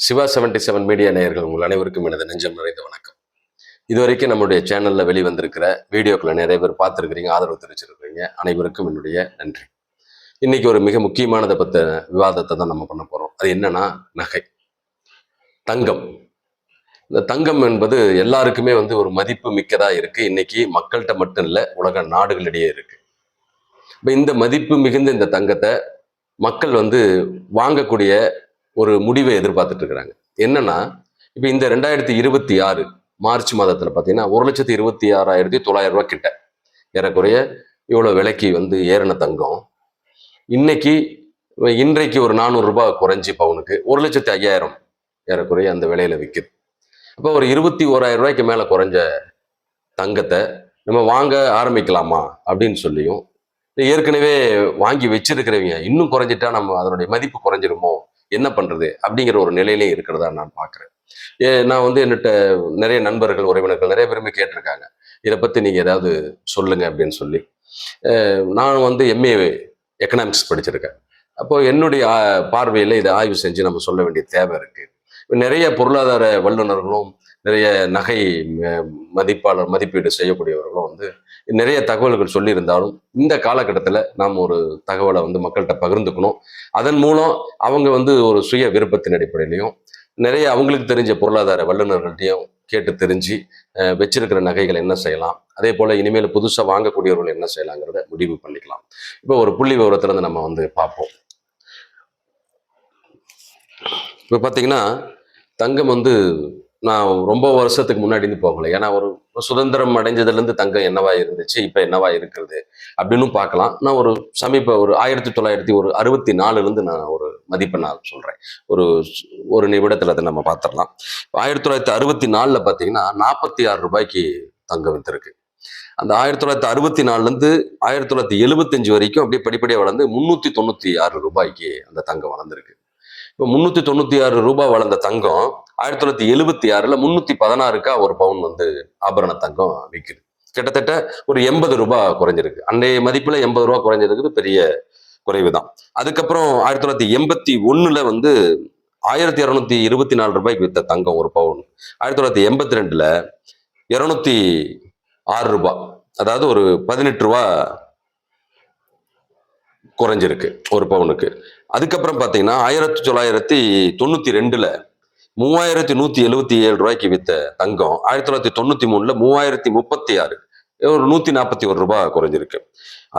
Siva 77 media நேயர்கள் உங்கள் அனைவருக்கும் எனது நெஞ்சம் நிறைந்த வணக்கம். இதுவரைக்கும் நம்முடைய சேனல்ல வெளிவந்திருக்கிற வீடியோக்களை நிறைய பேர் பார்த்துருக்கிறீங்க, ஆதரவு தெரிவிச்சிருக்கிறீங்க. அனைவருக்கும் என்னுடைய நன்றி. இன்னைக்கு ஒரு மிக முக்கியமானதை பத்த விவாதத்தை தான் நம்ம பண்ண போறோம். அது என்னன்னா நகை, தங்கம். இந்த தங்கம் என்பது எல்லாருக்குமே ஒரு மதிப்பு மிக்கதா இருக்கு. இன்னைக்கு மக்கள்கிட்ட மட்டும் இல்லை, உலக நாடுகளிடையே இருக்கு. இப்போ இந்த மதிப்பு மிகுந்த இந்த தங்கத்தை மக்கள் வாங்கக்கூடிய ஒரு முடிவை எதிர்பார்த்துட்டு இருக்கிறாங்க. என்னன்னா, இப்போ இந்த 2026 மார்ச் மாதத்துல பார்த்தீங்கன்னா 1,26,900 ரூபாய் கிட்ட ஏறக்குறைய இவ்வளோ விலைக்கு ஏறின தங்கம் இன்றைக்கு ஒரு 400 ரூபாய் குறைஞ்சி பவுனுக்கு 1,05,000 ஏறக்குறைய அந்த விலையில விற்குது. அப்போ ஒரு 21,000 ரூபாய்க்கு மேல குறைஞ்ச தங்கத்தை நம்ம வாங்க ஆரம்பிக்கலாமா அப்படின்னு சொல்லியும், ஏற்கனவே வாங்கி வச்சிருக்கிறவங்க இன்னும் குறைஞ்சிட்டா நம்ம அதனுடைய மதிப்பு குறைஞ்சிருமோ, என்ன பண்றது அப்படிங்கிற ஒரு நிலையிலே இருக்கிறதா நான் பார்க்குறேன். நான் என்கிட்ட நிறைய நண்பர்கள், உறவினர்கள் நிறைய பேருமே கேட்டிருக்காங்க, இதை பத்தி நீங்க ஏதாவது சொல்லுங்க அப்படின்னு சொல்லி. நான் எம்ஏ எக்கனாமிக்ஸ் படிச்சிருக்கேன். அப்போ என்னுடைய பார்வையில் இதை ஆய்வு செஞ்சு நம்ம சொல்ல வேண்டிய தேவை இருக்கு. நிறைய பொருளாதார வல்லுநர்களும் நிறைய நகை மதிப்பீடு செய்யக்கூடியவர்களும் நிறைய தகவல்கள் சொல்லியிருந்தாலும், இந்த காலகட்டத்தில் நாம் ஒரு தகவலை மக்கள்கிட்ட பகிர்ந்துக்கணும். அதன் மூலம் அவங்க ஒரு சுய விருப்பத்தின் அடிப்படையிலையும் நிறைய அவங்களுக்கு தெரிஞ்ச பொருளாதார வல்லுநர்கள்ட்டையும் கேட்டு தெரிஞ்சு வச்சிருக்கிற நகைகள் என்ன செய்யலாம், அதே போல இனிமேல் புதுசாக வாங்கக்கூடியவர்கள் என்ன செய்யலாங்கிறத முடிவு பண்ணிக்கலாம். இப்போ ஒரு புள்ளி விவரத்திலிருந்து நம்ம பார்ப்போம். இப்போ பார்த்தீங்கன்னா தங்கம் நான் ரொம்ப வருஷத்துக்கு முன்னாடி போகலை. ஏன்னா ஒரு சுதந்திரம் அடைஞ்சதுலேருந்து தங்கம் என்னவா இருந்துச்சு, இப்போ என்னவா இருக்கிறது அப்படின்னு பார்க்கலாம். நான் ஒரு 1964 நான் ஒரு மதிப்பை நான் சொல்கிறேன். ஒரு நிமிடத்தில் அதை நம்ம பார்த்துடலாம். 1964 பார்த்தீங்கன்னா 46 ரூபாய்க்கு தங்கம் வித்திருக்கு. அந்த 1964 1975 வரைக்கும் அப்படியே படிப்படியாக வளர்ந்து 396 ரூபாய்க்கு அந்த தங்கம் வளர்ந்துருக்கு. இப்போ 396 ரூபாய் வளர்ந்த தங்கம் 1976 316 ஒரு பவுன் ஆபரண தங்கம் விற்குது. கிட்டத்தட்ட ஒரு 80 ரூபாய் குறைஞ்சிருக்கு. அன்றைய மதிப்புல 80 ரூபாய் குறைஞ்சிருக்குது, பெரிய குறைவு தான். அதுக்கப்புறம் 1981 1224 ரூபாய்க்கு வித்த தங்கம் ஒரு பவுன் 1982 206 ரூபாய், அதாவது ஒரு 18 ரூபாய் குறைஞ்சிருக்கு ஒரு பவுனுக்கு. அதுக்கப்புறம் பார்த்தீங்கன்னா 1992 3177 ரூபாய்க்கு வித்த தங்கம் 1993 3036, ஒரு 141 ரூபாய் குறைஞ்சிருக்கு.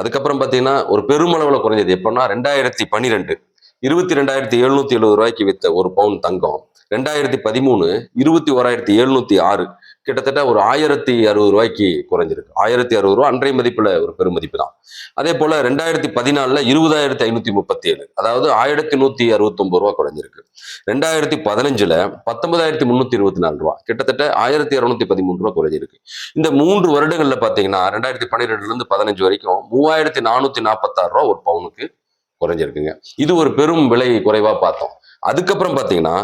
அதுக்கப்புறம் பார்த்தீங்கன்னா ஒரு பெருமளவில் குறைஞ்சது எப்பன்னா 2012 22,770 ரூபாய்க்கு வித்த ஒரு பவுன் தங்கம் 2013 21,706, கிட்டத்தட்ட ஒரு 1,060 ரூபாய்க்கு குறைஞ்சிருக்கு. 1,060 ரூபாய் அன்றைய மதிப்புல ஒரு பெருமதிப்பு தான். அதே போல 2014 20,537, அதாவது 1,169 ரூபாய் குறைஞ்சிருக்கு. 2015 19,324 ரூபாய், கிட்டத்தட்ட 1,213 ரூபாய் குறைஞ்சிருக்கு. இந்த 3 வருடங்கள்ல பாத்தீங்கன்னா 2012 15 வரைக்கும் 3,446 ரூபாய் ஒரு பவுனுக்கு குறைஞ்சிருக்குங்க. இது ஒரு பெரும் விலை குறைவா பார்த்தோம். அதுக்கப்புறம் பாத்தீங்கன்னா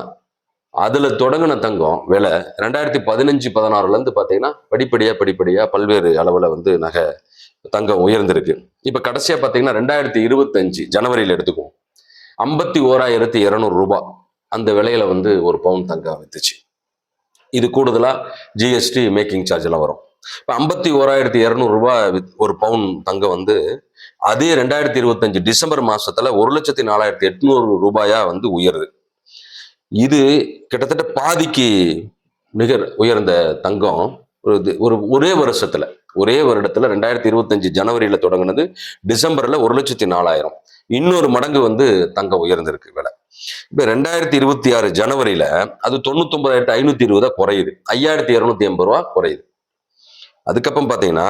அதுல தொடங்கின தங்கம் விலை 2015-16 பாத்தீங்கன்னா படிப்படியா பல்வேறு அளவுல நகை தங்கம் உயர்ந்திருக்கு. இப்ப கடைசியா பாத்தீங்கன்னா 2025 ஜனவரியில எடுத்துக்குவோம், 51,200 ரூபாய் அந்த விலையில ஒரு பவுன் தங்கம் வித்துச்சு. இது கூடுதலா ஜிஎஸ்டி மேக்கிங் சார்ஜ் எல்லாம் வரும். இப்ப 51,200 ரூபாய் ஒரு பவுன் தங்கம் அதே 2025 டிசம்பர் மாசத்துல 1,04,800 ரூபாயா உயருது. இது கிட்டத்தட்ட பாதிக்கு நிகர் உயர்ந்த தங்கம் ஒரே வருடத்துல 2025 ஜனவரியில தொடங்கினது, டிசம்பர்ல 1,04,000, இன்னொரு மடங்கு தங்கம் உயர்ந்திருக்கு விலை. இப்ப 2026 ஜனவரியில அது 99,520 குறையுது, 5,280 ரூபாய் குறையுது. அதுக்கப்புறம் பாத்தீங்கன்னா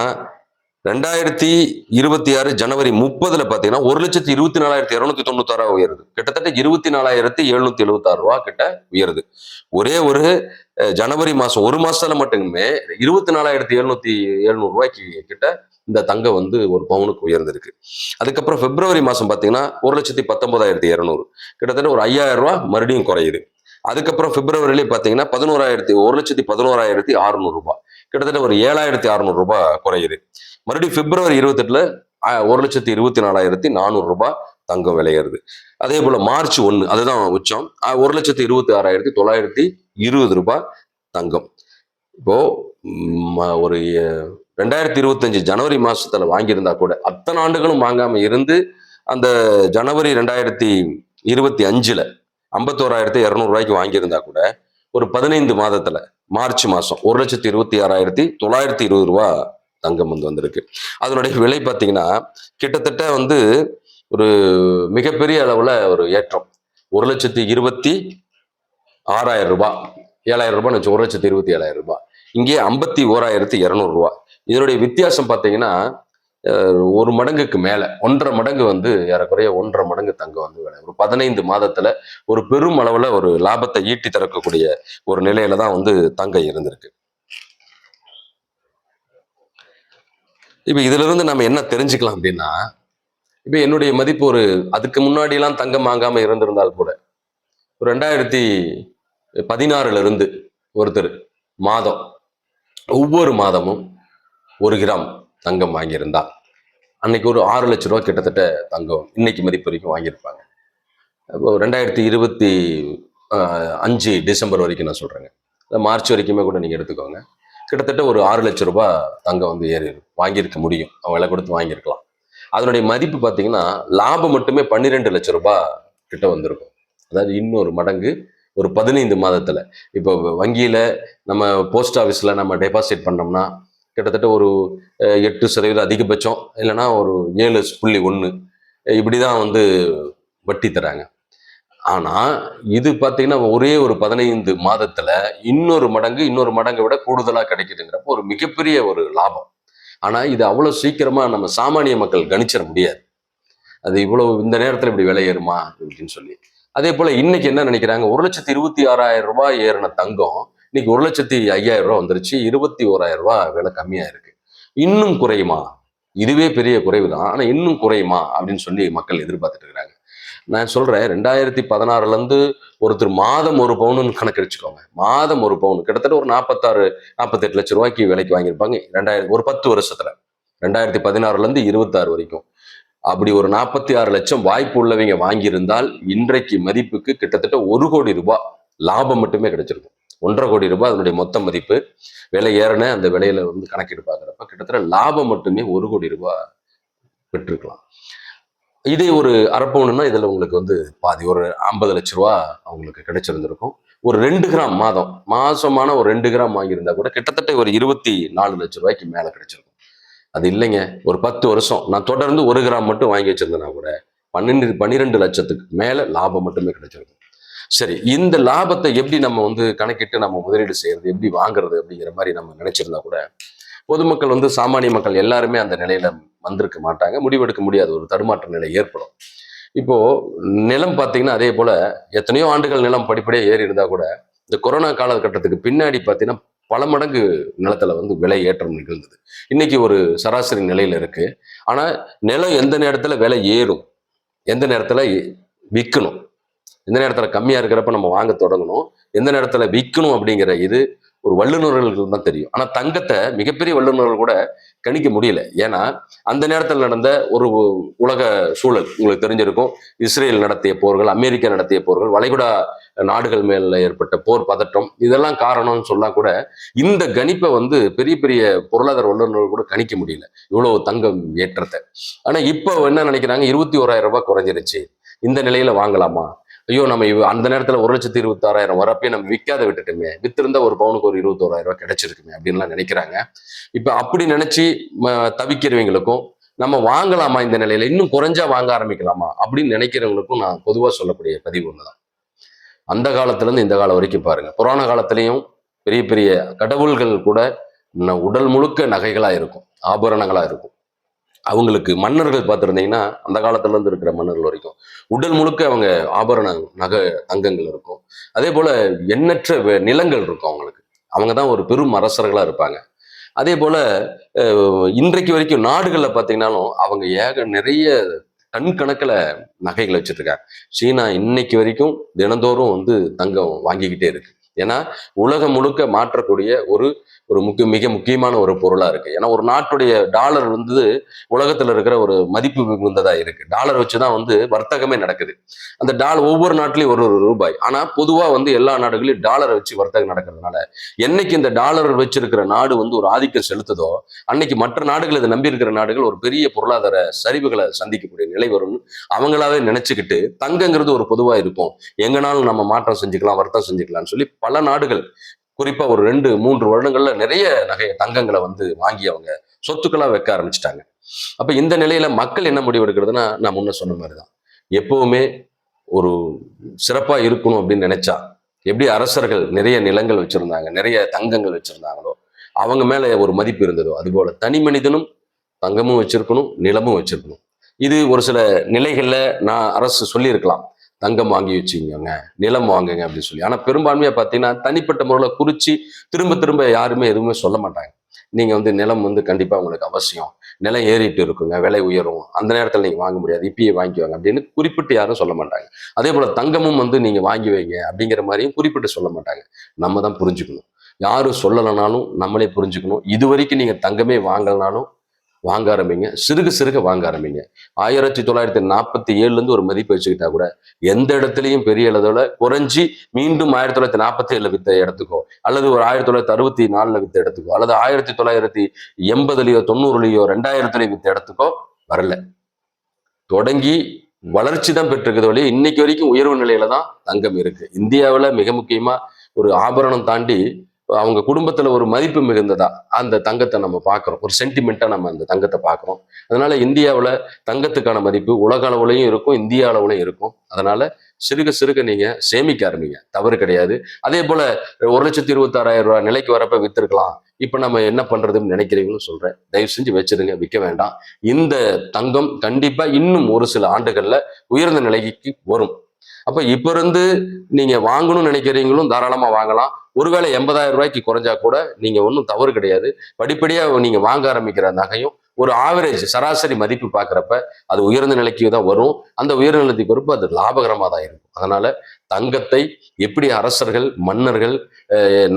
2026 ஜனவரி 30 பாத்தீங்கன்னா 1,24,296 உயருது, கிட்டத்தட்ட 24,776 ரூபாய் கிட்ட உயருது. ஒரே ஒரு ஜனவரி மாசம் ஒரு மாசத்துல மட்டுமே 24,770 ரூபாய்க்கு கிட்ட இந்த தங்கம் ஒரு பவுனுக்கு உயர்ந்திருக்கு. அதுக்கப்புறம் பிப்ரவரி மாசம் பாத்தீங்கன்னா 1,19,200, கிட்டத்தட்ட ஒரு 5,000 ரூபாய் மறுபடியும் குறையுது. அதுக்கப்புறம் பிப்ரவரியிலே பாத்தீங்கன்னா 1,11,600 ரூபாய், கிட்டத்தட்ட ஒரு 7,600 ரூபாய் குறையுது. மறுபடியும் பிப்ரவரி 28 1,24,400 ரூபாய் தங்கம் விளையிறது. அதே போல மார்ச் 1 அதுதான் உச்சம். 1,26,920 தங்கம். இப்போ ஒரு 2025 ஜனவரி மாசத்துல வாங்கியிருந்தா கூட அத்தனை ஆண்டுகளும் வாங்காம இருந்து அந்த ஜனவரி 2025ல 51,200 வாங்கியிருந்தா கூட ஒரு 15 மாதத்துல மார்ச் மாசம் 1,26,920 தங்கம் வந்திருக்கு. அதனுடைய விலை பார்த்தீங்கன்னா கிட்டத்தட்ட ஒரு மிகப்பெரிய அளவுல ஒரு ஏற்றம். 1,26,000 7,000 வச்சு 1,27,000 இங்கே 51,200. இதனுடைய வித்தியாசம் பார்த்தீங்கன்னா ஒரு மடங்குக்கு மேல 1.5 மடங்கு ஏறக்குறைய 1.5 மடங்கு தங்கம் விலை. ஒரு 15 மாதத்துல ஒரு பெரும் அளவுல ஒரு லாபத்தை ஈட்டி தரக்கூடிய ஒரு நிலையில தான் தங்கம் இருந்திருக்கு. இப்ப இதுல இருந்து நம்ம என்ன தெரிஞ்சுக்கலாம் அப்படின்னா, இப்ப என்னுடைய மதிப்பு அதுக்கு முன்னாடி எல்லாம் தங்கம் வாங்காம இருந்திருந்தால் கூட 2016 இருந்து ஒருத்தர் ஒவ்வொரு மாதமும் 1 கிராம் தங்கம் வாங்கியிருந்தா அன்னைக்கு ஒரு 6 லட்ச ரூபா கிட்டத்தட்ட தங்கம் இன்னைக்கு மதிப்பு வரைக்கும் வாங்கியிருப்பாங்க. இப்போ 2025 டிசம்பர் வரைக்கும் நான் சொல்றேங்க, மார்ச் வரைக்குமே கூட நீங்க எடுத்துக்கோங்க, கிட்டத்தட்ட ஒரு 6 லட்ச ரூபாய் தங்கம் ஏறி வாங்கியிருக்க முடியும். அவங்க விலை கொடுத்து வாங்கியிருக்கலாம். அதனுடைய மதிப்பு பார்த்தீங்கன்னா லாபம் மட்டுமே 12 லட்ச ரூபாய் கிட்ட வந்திருக்கும். அதாவது இன்னொரு மடங்கு ஒரு 15 மாதத்துல. இப்போ வங்கியில நம்ம போஸ்ட் ஆஃபீஸ்ல நம்ம டெபாசிட் பண்ணோம்னா கிட்டத்தட்ட ஒரு 8% அதிகபட்சம், இல்லைன்னா ஒரு 7.1 இப்படிதான் வட்டி தராங்க. ஆனா இது பார்த்தீங்கன்னா ஒரே ஒரு 15 மாதத்துல இன்னொரு மடங்கை விட கூடுதலா கிடைக்குதுங்கிறப்ப ஒரு மிகப்பெரிய ஒரு லாபம். ஆனா இது அவ்வளவு சீக்கிரமா நம்ம சாமானிய மக்கள் கணிச்சிட முடியாது. அது இவ்வளவு இந்த நேரத்துல இப்படி விலை ஏறுமா அப்படின்னு சொல்லி. அதே போல இன்னைக்கு என்ன நினைக்கிறாங்க, 1,26,000 ஏறின தங்கம் இன்னைக்கு 1,05,000 வந்துருச்சு. 21,000 விலை கம்மியா இருக்கு. இன்னும் குறையுமா? இதுவே பெரிய குறைவு தான், ஆனா இன்னும் குறையுமா அப்படின்னு சொல்லி மக்கள் எதிர்பார்த்துட்டு இருக்கிறாங்க. நான் சொல்றேன், 2016 இருந்து ஒருத்தர் மாதம் 1 பவுன் கணக்கு வச்சுக்கோங்க. மாதம் 1 பவுன் கிட்டத்தட்ட ஒரு 46, 48 லட்சம் ரூபாய்க்கு விலைக்கு வாங்கியிருப்பாங்க. ஒரு 10 வருஷத்துல 2016 இருந்து 26 வரைக்கும். அப்படி ஒரு 46 லட்சம் வாய்ப்பு உள்ளவங்க வாங்கியிருந்தால் இன்றைக்கு மதிப்புக்கு கிட்டத்தட்ட 1 கோடி ரூபாய் லாபம் மட்டுமே கிடைச்சிருக்கும். 1.5 கோடி ரூபாய் அதனுடைய மொத்த மதிப்பு. விலை ஏறின அந்த விலையில கணக்கெடு பார்க்குறப்ப கிட்டத்தட்ட லாபம் மட்டுமே 1 கோடி ரூபாய் பெற்றிருக்கலாம். இதே ஒரு அரை பவுனுன்னா இதுல உங்களுக்கு பாதி ஒரு 50 லட்ச ரூபா அவங்களுக்கு கிடைச்சிருந்திருக்கும். ஒரு 2 கிராம் மாசமான ஒரு 2 கிராம் வாங்கியிருந்தா கூட கிட்டத்தட்ட ஒரு 24 லட்ச ரூபாய்க்கு மேல கிடைச்சிருக்கும். அது இல்லைங்க, ஒரு 10 வருஷம் நான் தொடர்ந்து 1 கிராம் மட்டும் வாங்கி வச்சிருந்தேன்னா கூட 12 லட்சத்துக்கு மேல லாபம் மட்டுமே கிடைச்சிருக்கும். சரி, இந்த லாபத்தை எப்படி நம்ம கணக்கிட்டு நம்ம முதலீடு செய்யறது, எப்படி வாங்குறது அப்படிங்கிற மாதிரி நம்ம நினைச்சிருந்தா கூட பொதுமக்கள் சாமானிய மக்கள் எல்லாருமே அந்த நிலையில வந்திருக்க மாட்டாங்க. முடிவெடுக்க முடியாது, ஒரு தடுமாற்ற நிலை ஏற்படும். இப்போ நிலம் பார்த்தீங்கன்னா அதே போல எத்தனையோ ஆண்டுகள் நிலம் படிப்படியாக ஏறி இருந்தா கூட இந்த கொரோனா காலகட்டத்துக்கு பின்னாடி பார்த்தீங்கன்னா பல மடங்கு நிலத்துல விலை ஏற்றம் நிகழ்ந்தது. இன்னைக்கு ஒரு சராசரி நிலையில இருக்கு. ஆனா நிலம் எந்த நேரத்துல விலை ஏறும், எந்த நேரத்துல விற்கணும், எந்த நேரத்துல கம்மியா இருக்கிறப்ப நம்ம வாங்க தொடங்கணும், எந்த நேரத்துல விற்கணும் அப்படிங்கிற இது ஒரு வல்லுநர்களுக்கு தான் தெரியும். ஆனா தங்கத்தை மிகப்பெரிய வல்லுநர்கள் கூட கணிக்க முடியல. ஏன்னா அந்த நேரத்தில் நடந்த ஒரு உலக சூழல் உங்களுக்கு தெரிஞ்சிருக்கும். இஸ்ரேல் நடத்திய போர்கள், அமெரிக்கா நடத்திய போர்கள், வளைகுடா நாடுகள் மேல ஏற்பட்ட போர் பதட்டம், இதெல்லாம் காரணம்னு சொன்னா கூட இந்த கணிப்பை பெரிய பெரிய பொருளாதார வல்லுநர்கள் கூட கணிக்க முடியல, இவ்வளவு தங்கம் ஏற்றத்தை. ஆனா இப்போ என்ன நினைக்கிறாங்க, 21,000 ரூபாய் குறைஞ்சிருச்சு, இந்த நிலையில வாங்கலாமா, ஐயோ நம்ம அந்த நேரத்துல 1,26,000 வரப்பே நம்ம விற்காத விட்டுட்டுமே, வித்திருந்தா ஒரு பவுனுக்கு ஒரு 21,000 ரூபாய் கிடைச்சிருக்குமே அப்படின்லாம் நினைக்கிறாங்க. இப்ப அப்படி நினைச்சு தவிக்கிறவங்களுக்கும் நம்ம வாங்கலாமா, இந்த நிலையில இன்னும் குறைஞ்சா வாங்க ஆரம்பிக்கலாமா அப்படின்னு நினைக்கிறவங்களுக்கும் நான் பொதுவா சொல்லக்கூடிய பதிவு ஒண்ணுதான். அந்த காலத்துல இருந்து இந்த காலம் வரைக்கும் பாருங்க, புராண காலத்திலையும் பெரிய பெரிய கடவுள்கள் கூட உடல் முழுக்க நகைகளா இருக்கும், ஆபரணங்களா இருக்கும். அவங்களுக்கு மன்னர்கள் பார்த்துருந்தீங்கன்னா அந்த காலத்துல இருந்து இருக்கிற மன்னர்கள் வரைக்கும் உடல் முழுக்க அவங்க ஆபரண நகை தங்கங்கள் இருக்கும். அதே போல எண்ணற்ற நிலங்கள் இருக்கும் அவங்களுக்கு. அவங்க தான் ஒரு பெரும் அரசர்களா இருப்பாங்க. அதே போல இன்றைக்கு வரைக்கும் நாடுகள்ல பார்த்தீங்கன்னாலும் அவங்க நிறைய டன் கணக்கில் நகைகள் வச்சுட்டு இருக்காங்க. சீனா இன்னைக்கு வரைக்கும் தினந்தோறும் தங்கம் வாங்கிக்கிட்டே இருக்கு. ஏன்னா உலகம் முழுக்க மாற்றக்கூடிய ஒரு ஒரு மிக முக்கியமான ஒரு பொருளா இருக்கு. ஏன்னா ஒரு நாட்டுடைய டாலர் வந்து உலகத்துல இருக்கிற ஒரு மதிப்பு மிகுந்ததா இருக்கு. டாலர் வச்சுதான் வந்து வர்த்தகமே நடக்குது. அந்த டாலர் ஒவ்வொரு நாட்டிலையும் ஒரு ஒரு ரூபாய். ஆனா பொதுவா வந்து எல்லா நாடுகளையும் டாலரை வச்சு வர்த்தகம் நடக்கிறதுனால என்னைக்கு இந்த டாலர் வச்சிருக்கிற நாடு வந்து ஒரு ஆதிக்கம் செலுத்துதோ அன்னைக்கு மற்ற நாடுகள் இதை நம்பி இருக்கிற நாடுகள் ஒரு பெரிய பொருளாதார சரிவுகளை சந்திக்கக்கூடிய நிலை வரும்னு அவங்களாவே நினைச்சுக்கிட்டு தங்கங்கிறது ஒரு பொதுவா இருக்கும், எங்கனாலும் நம்ம மாற்றம் செஞ்சுக்கலாம் வர்த்தகம் செஞ்சுக்கலாம்னு சொல்லி பல நாடுகள் குறிப்பா ஒரு 2-3 வருடங்கள்ல நிறைய தங்கங்களை வந்து வாங்கி அவங்க சொத்துக்களா வைக்க ஆரம்பிச்சிட்டாங்க. அப்ப இந்த நிலையில மக்கள் என்ன முடிவு எடுக்கிறதுனா, நான் முன்ன சொன்ன மாதிரிதான் எப்பவுமே ஒரு சிறப்பா இருக்கணும் அப்படின்னு நினைச்சா எப்படி அரசர்கள் நிறைய நிலங்கள் வச்சிருந்தாங்க, நிறைய தங்கங்கள் வச்சிருந்தாங்களோ, அவங்க மேல ஒரு மதிப்பு இருந்ததோ அதுபோல தனி மனிதனும் தங்கமும் வச்சிருக்கணும், நிலமும் வச்சிருக்கணும். இது ஒரு சில நிலைகள்ல நான் அரசு சொல்லியிருக்கலாம், தங்கம் வாங்கி வச்சுக்கோங்க, நிலம் வாங்குங்க அப்படின்னு சொல்லி. ஆனா பெரும்பான்மையா பார்த்தீங்கன்னா தனிப்பட்ட முறையில் குறிச்சு திரும்ப திரும்ப யாருமே எதுவுமே சொல்ல மாட்டாங்க. நீங்க வந்து நிலம் வந்து கண்டிப்பா உங்களுக்கு அவசியம், நிலம் ஏறிட்டு இருக்குங்க, விலை உயரும், அந்த நேரத்தில் நீங்க வாங்க முடியாது, இப்பயே வாங்கிக்குவாங்க அப்படின்னு குறிப்பிட்டு யாரும் சொல்ல மாட்டாங்க. அதே போல தங்கமும் வந்து நீங்க வாங்கி வைங்க அப்படிங்கிற மாதிரியும் குறிப்பிட்டு சொல்ல மாட்டாங்க. நம்ம தான் புரிஞ்சுக்கணும். யாரும் சொல்லலைனாலும் நம்மளே புரிஞ்சுக்கணும். இது வரைக்கும் நீங்க தங்கமே வாங்கலனாலும் வாங்க ஆரம்பிங்க, சிறுக சிறுக வாங்க ஆரம்பிங்க. 1947 ஒரு மதிப்பு வச்சுக்கிட்டா கூட எந்த இடத்துலையும் பெரிய அளவுல குறைஞ்சி மீண்டும் 1947 வித்த இடத்துக்கோ அல்லது ஒரு 1964 வித்த இடத்துக்கோ அல்லது 1980லயோ 90லயோ 2000லயோ வித்த இடத்துக்கோ வரல. தொடங்கி வளர்ச்சி தான் பெற்றிருக்கிறது வழி இன்னைக்கு வரைக்கும் உயர்வு நிலையில தான் தங்கம் இருக்கு. இந்தியாவில் மிக முக்கியமா ஒரு ஆபரணம் தாண்டி அவங்க குடும்பத்துல ஒரு மதிப்பு மிகுந்ததா அந்த தங்கத்தை நம்ம பார்க்கிறோம், ஒரு சென்டிமெண்டா நம்ம அந்த தங்கத்தை பார்க்கிறோம். அதனால இந்தியாவில் தங்கத்துக்கான மதிப்பு உலக அளவுலையும் இருக்கும், இந்திய அளவுலையும் இருக்கும். அதனால சிறுக சிறுக நீங்க சேமிக்க ஆரம்பிங்க, தவறு கிடையாது. அதே போல 1,26,000 நிலைக்கு வரப்ப வித்திருக்கலாம், இப்ப நம்ம என்ன பண்றதுன்னு நினைக்கிறீங்கன்னு சொல்றேன், தயவு செஞ்சு வச்சிருங்க, விற்க வேண்டாம். இந்த தங்கம் கண்டிப்பா இன்னும் ஒரு சில ஆண்டுகள்ல உயர்ந்த நிலைக்கு வரும். அப்ப இப்ப இருந்து நீங்க வாங்கணும்னு நினைக்கிறீங்களும் தாராளமா வாங்கலாம். ஒருவேளை 80,000 குறைஞ்சா கூட நீங்க ஒன்றும் தவறு கிடையாது. படிப்படியா நீங்க வாங்க ஆரம்பிக்கிற நகையும் ஒரு ஆவரேஜ் சராசரி மதிப்பு பார்க்குறப்ப அது உயர்ந்த நிலைக்கு தான் வரும். அந்த உயர்ந்த நிலைக்கு பொறுப்பு அது லாபகரமாக தான் இருக்கும். அதனால தங்கத்தை எப்படி அரசர்கள் மன்னர்கள்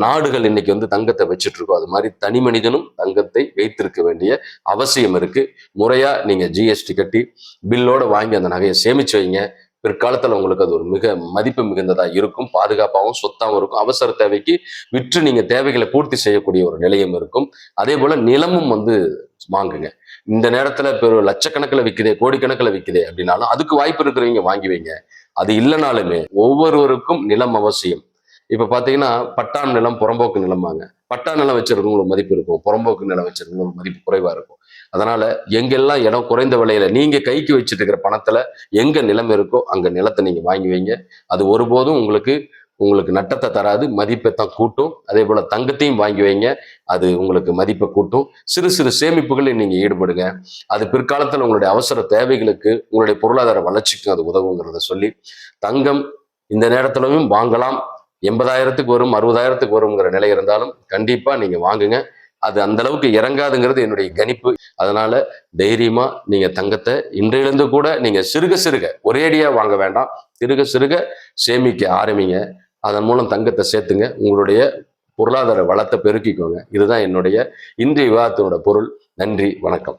நாடுகள் இன்னைக்கு வந்து தங்கத்தை வச்சுட்டு இருக்கோம், அது மாதிரி தனி மனிதனும் தங்கத்தை வைத்திருக்க வேண்டிய அவசியம் இருக்கு. முறையா நீங்க ஜிஎஸ்டி கட்டி பில்லோட வாங்கி அந்த நகையை சேமிச்சு வைங்க. பிற்காலத்துல உங்களுக்கு அது ஒரு மிக மதிப்பு மிகுந்ததா இருக்கும், பாதுகாப்பாகவும் சொத்தாகவும் இருக்கும். அவசர தேவைக்கு விற்று நீங்க தேவைகளை பூர்த்தி செய்யக்கூடிய ஒரு நிலையம் இருக்கும். அதே போல நிலமும் வந்து வாங்குங்க. இந்த நேரத்துல பெரும் லட்சக்கணக்கில் விற்குதே கோடிக்கணக்கில் விற்குதே அப்படின்னாலும் அதுக்கு வாய்ப்பு இருக்கிறவங்க வாங்கி வைங்க. அது இல்லைனாலுமே ஒவ்வொருவருக்கும் நிலம் அவசியம். இப்ப பாத்தீங்கன்னா பட்டான் நிலம் புறம்போக்கு நிலமாங்க. பட்டா நிலம் வச்சிருக்கவங்களுக்கு மதிப்பு இருக்கும், புறம்போக்கு நிலம் வச்சிருக்கவங்களுக்கு மதிப்பு குறைவா இருக்கும். அதனால எங்கெல்லாம் இடம் குறைந்த விலையில நீங்க கைக்கு வச்சுட்டு இருக்கிற பணத்துல எங்க நிலம் இருக்கோ அங்க நிலத்தை நீங்க வாங்கி வைங்க. அது ஒருபோதும் உங்களுக்கு உங்களுக்கு நட்டத்தை தராது, மதிப்பை தான் கூட்டும். அதே போல தங்கத்தையும் வாங்கி வைங்க, அது உங்களுக்கு மதிப்பை கூட்டும். சிறு சிறு சேமிப்புகளில் நீங்க ஈடுபடுங்க. அது பிற்காலத்தில் உங்களுடைய அவசர தேவைகளுக்கு உங்களுடைய பொருளாதார வளர்ச்சிக்கும் அது உதவுங்கிறத சொல்லி, தங்கம் இந்த நேரத்திலும் வாங்கலாம். 80,000 வரும் 60,000 வருங்கிற நிலை இருந்தாலும் கண்டிப்பா நீங்க வாங்குங்க. அது அந்த அளவுக்கு இறங்காதுங்கிறது என்னுடைய கணிப்பு. அதனால தைரியமா நீங்க தங்கத்தை இன்றையிலிருந்து கூட நீங்க சிறுக சிறுக ஒரேடியா வாங்க வேண்டாம், சிறுக சிறுக சேமிக்க ஆரம்பிங்க. அதன் மூலம் தங்கத்தை சேர்த்துங்க, உங்களுடைய பொருளாதார வளத்தை பெருக்கிக்கோங்க. இதுதான் என்னுடைய இன்றைய விவாதத்தினோட பொருள். நன்றி, வணக்கம்.